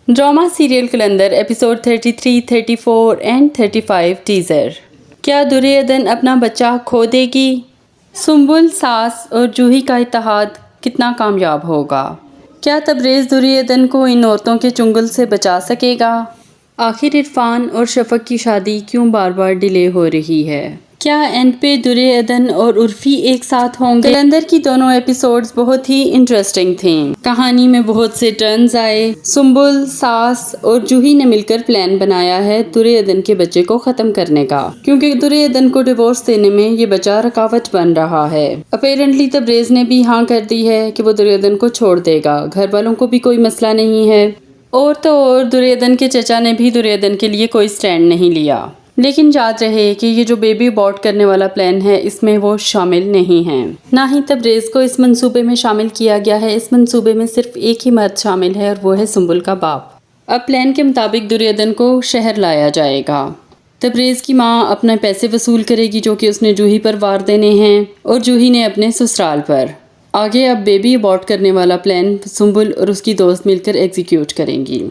Drama serial Qalandar episode 33, 34 and 35 teaser. क्या दुर्योधन अपना बच्चा खो देगी? सुंबुल, सास और जूही का इत्तेहाद कितना कामयाब होगा? क्या तबरेज़ दुर्योधन को इन औरतों के चुंगल से बचा सकेगा? आखिर इरफान और शफक की शादी क्यों बार बार डिले हो रही है? क्या एंड पे दुर्योधन और उर्फी एक साथ होंगे? कलंदर की दोनों एपिसोड्स बहुत ही इंटरेस्टिंग थे। कहानी में बहुत से टर्न्स आए। सुंबुल, सास और जूही ने मिलकर प्लान बनाया है दुर्योधन के बच्चे को खत्म करने का, क्योंकि दुर्योधन को डिवोर्स देने में ये बच्चा रुकावट बन रहा है। अपेरेंटली तबरेज़ ने भी हाँ कर दी है कि वो दुर्योधन को छोड़ देगा। घर वालों को भी कोई मसला नहीं है। और तो और दुर्योधन के चचा ने भी दुर्योधन के लिए कोई स्टैंड नहीं लिया। लेकिन याद रहे कि ये जो बेबी अबॉर्ट करने वाला प्लान है, इसमें वो शामिल नहीं हैं। ना ही तबरेज़ को इस मंसूबे में शामिल किया गया है। इस मंसूबे में सिर्फ एक ही मर्द शामिल है और वो है सुंबुल का बाप। अब प्लान के मुताबिक दुर्योधन को शहर लाया जाएगा। तबरेज़ की माँ अपने पैसे वसूल करेगी जो कि उसने जूही पर वार देने हैं और जूही ने अपने ससुराल पर। आगे अब बेबी अबॉर्ट करने वाला प्लान सुंबुल और उसकी दोस्त मिलकर एग्जीक्यूट करेंगी।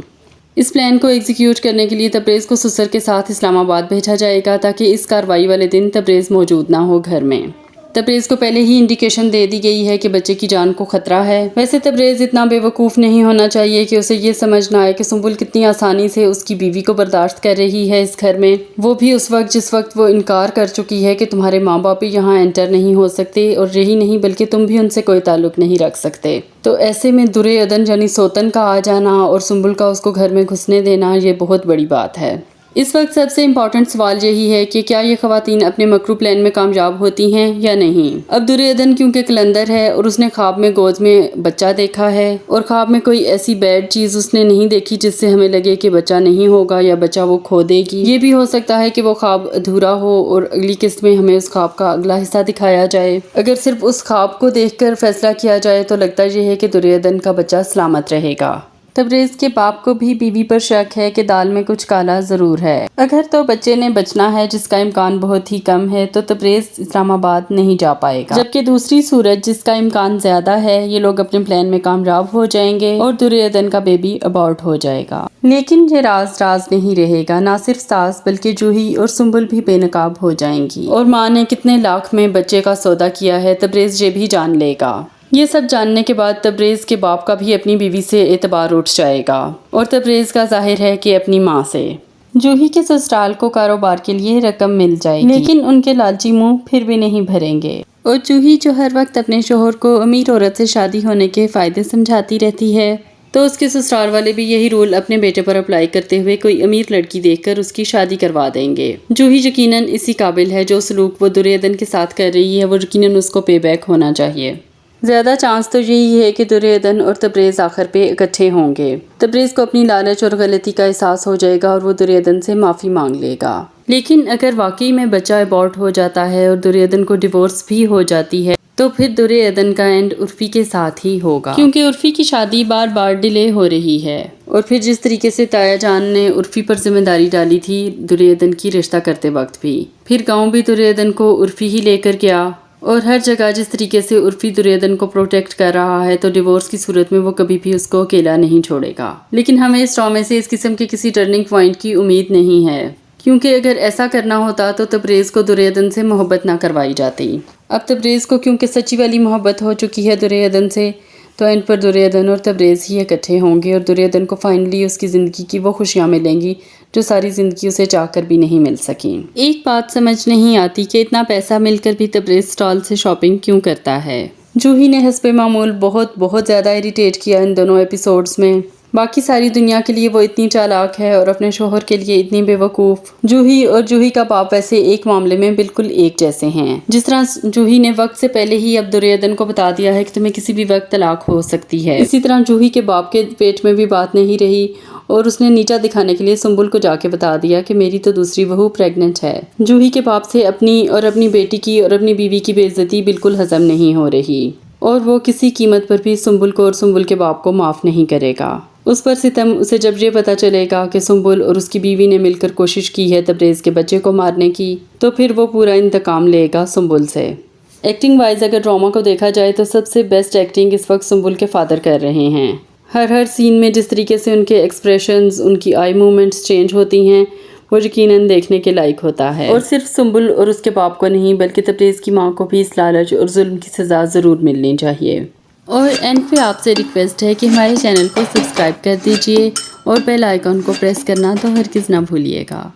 इस प्लान को एग्जीक्यूट करने के लिए तबरेज़ को ससुर के साथ इस्लामाबाद भेजा जाएगा ताकि इस कार्रवाई वाले दिन तबरेज़ मौजूद ना हो घर में। तबरेज़ को पहले ही इंडिकेशन दे दी गई है कि बच्चे की जान को खतरा है। वैसे तबरेज़ इतना बेवकूफ़ नहीं होना चाहिए कि उसे ये समझ ना आए कि सुंबुल कितनी आसानी से उसकी बीवी को बर्दाश्त कर रही है इस घर में, वो भी उस वक्त जिस वक्त वो इनकार कर चुकी है कि तुम्हारे माँ बाप भी यहाँ एंटर नहीं हो सकते, और यही नहीं बल्कि तुम भी उनसे कोई ताल्लुक़ नहीं रख सकते। तो ऐसे में दुर्योधन यानी सोतन का आ जाना और सुंबुल का उसको घर में घुसने देना, ये बहुत बड़ी बात है। इस वक्त सबसे इम्पॉर्टेंट सवाल यही है कि क्या ये ख़वातीन अपने मकरू प्लान में कामयाब होती हैं या नहीं। अब दुर्योधन क्योंकि कलंदर है और उसने ख्वाब में गोद में बच्चा देखा है, और ख्वाब में कोई ऐसी बैड चीज़ उसने नहीं देखी जिससे हमें लगे कि बच्चा नहीं होगा या बच्चा वो खो देगी। ये भी हो सकता है कि वो ख्वाब अधूरा हो और अगली किस्त में हमें उस ख्वाब का अगला हिस्सा दिखाया जाए। अगर सिर्फ उस ख्वाब को देखकर फैसला किया जाए तो लगता ये है कि दुर्योधन का बच्चा सलामत रहेगा। तबरेज़ के बाप को भी बीवी पर शक है कि दाल में कुछ काला ज़रूर है। अगर तो बच्चे ने बचना है, जिसका इम्कान बहुत ही कम है, तो तबरेज़ इस्लामाबाद नहीं जा पाएगा। जबकि दूसरी सूरत जिसका इम्कान ज़्यादा है, ये लोग अपने प्लान में कामयाब हो जाएंगे और दुर्योधन का बेबी अबॉर्ट हो जाएगा। लेकिन ये राज नहीं रहेगा। ना सिर्फ सास बल्कि जूही और सुंबुल भी बेनकाब हो जाएंगी। और माँ ने कितने लाख में बच्चे का सौदा किया है, तबरेज़ ये भी जान लेगा। ये सब जानने के बाद तबरेज़ के बाप का भी अपनी बीवी से एतबार उठ जाएगा, और तबरेज़ का जाहिर है कि अपनी माँ से। जूही के ससुराल को कारोबार के लिए रकम मिल जाएगी, लेकिन उनके लालची मुंह फिर भी नहीं भरेंगे। और जूही जो हर वक्त अपने शोहर को अमीर औरत से शादी होने के फ़ायदे समझाती रहती है, तो उसके ससुराल वाले भी यही रूल अपने बेटे पर अप्लाई करते हुए कोई अमीर लड़की देखकर उसकी शादी करवा देंगे। जूही यकीनन इसी काबिल है। जो सलूक वो दुर्योधन के साथ कर रही है, वो यकीनन उसको पे बैक होना चाहिए। ज़्यादा चांस तो यही है कि दुर्योधन और तबरेज़ आखिर पे इकट्ठे होंगे। तबरेज़ को अपनी लालच और गलती का एहसास हो जाएगा और वो दुर्योधन से माफ़ी मांग लेगा। लेकिन अगर वाकई में बच्चा अबॉर्ट हो जाता है और दुर्योधन को डिवोर्स भी हो जाती है, तो फिर दुर्योधन का एंड उर्फी के साथ ही होगा, क्योंकि उर्फी की शादी बार बार डिले हो रही है। और फिर जिस तरीके से ताया जान ने उर्फी पर जिम्मेदारी डाली थी दुर्योधन की रिश्ता करते वक्त भी, फिर गाँव भी दुर्योधन को उर्फी ही लेकर गया, और हर जगह जिस तरीके से उर्फी दुर्योधन को प्रोटेक्ट कर रहा है, तो डिवोर्स की सूरत में वो कभी भी उसको अकेला नहीं छोड़ेगा। लेकिन हमें इस ड्रामे से इस किस्म के किसी टर्निंग पॉइंट की उम्मीद नहीं है, क्योंकि अगर ऐसा करना होता तो तबरेज़ को दुर्योधन से मोहब्बत ना करवाई जाती। अब तबरेज़ को क्योंकि सच्ची वाली मोहब्बत हो चुकी है दुर्योधन से, तो एंड पर दुर्योधन और तबरेज़ ही इकट्ठे होंगे और दुर्योधन को फाइनली उसकी ज़िंदगी की वो खुशियाँ मिलेंगी जो सारी ज़िंदगी उसे चाहकर भी नहीं मिल सकी। एक बात समझ नहीं आती कि इतना पैसा मिलकर भी तबरेज़ स्टॉल से शॉपिंग क्यों करता है। जूही ने हस्बे मामूल बहुत ज़्यादा इरिटेट किया इन दोनों एपिसोड्स में। बाकी सारी दुनिया के लिए वो इतनी चालाक है और अपने शोहर के लिए इतनी बेवकूफ़। जूही और जूही का बाप वैसे एक मामले में बिल्कुल एक जैसे हैं। जिस तरह जूही ने वक्त से पहले ही अब दुर्योधन को बता दिया है कि तुम्हें किसी भी वक्त तलाक हो सकती है, इसी तरह जूही के बाप के पेट में भी बात नहीं रही और उसने नीचा दिखाने के लिए सुंबुल को जाके बता दिया कि मेरी तो दूसरी बहू प्रेग्नेंट है। जूही के बाप से अपनी और अपनी बेटी की और अपनी बीवी की बेइज्जती बिल्कुल हजम नहीं हो रही, और वो किसी कीमत पर भी सुंबुल को और सुंबुल के बाप को माफ़ नहीं करेगा। उस पर सितम उसे जब ये पता चलेगा कि सुंबुल और उसकी बीवी ने मिलकर कोशिश की है तबरेज़ के बच्चे को मारने की, तो फिर वो पूरा इंतकाम लेगा सुंबुल से। एक्टिंग वाइज अगर ड्रामा को देखा जाए तो सबसे बेस्ट एक्टिंग इस वक्त सुंबुल के फादर कर रहे हैं। ہر سین میں جس طریقے سے ان کے ایکسپریشنز، ان کی آئی موومنٹس چینج ہوتی ہیں، وہ یقیناً دیکھنے کے لائق ہوتا ہے۔ اور صرف سنبل اور اس کے باپ کو نہیں بلکہ تبریز کی ماں کو بھی اس لالچ اور ظلم کی سزا ضرور ملنی چاہیے۔ اور اینڈ پہ آپ سے ریکویسٹ ہے کہ ہمارے چینل کو سبسکرائب کر دیجئے اور بیل آئیکن کو پریس کرنا تو ہرگز نہ بھولیے گا۔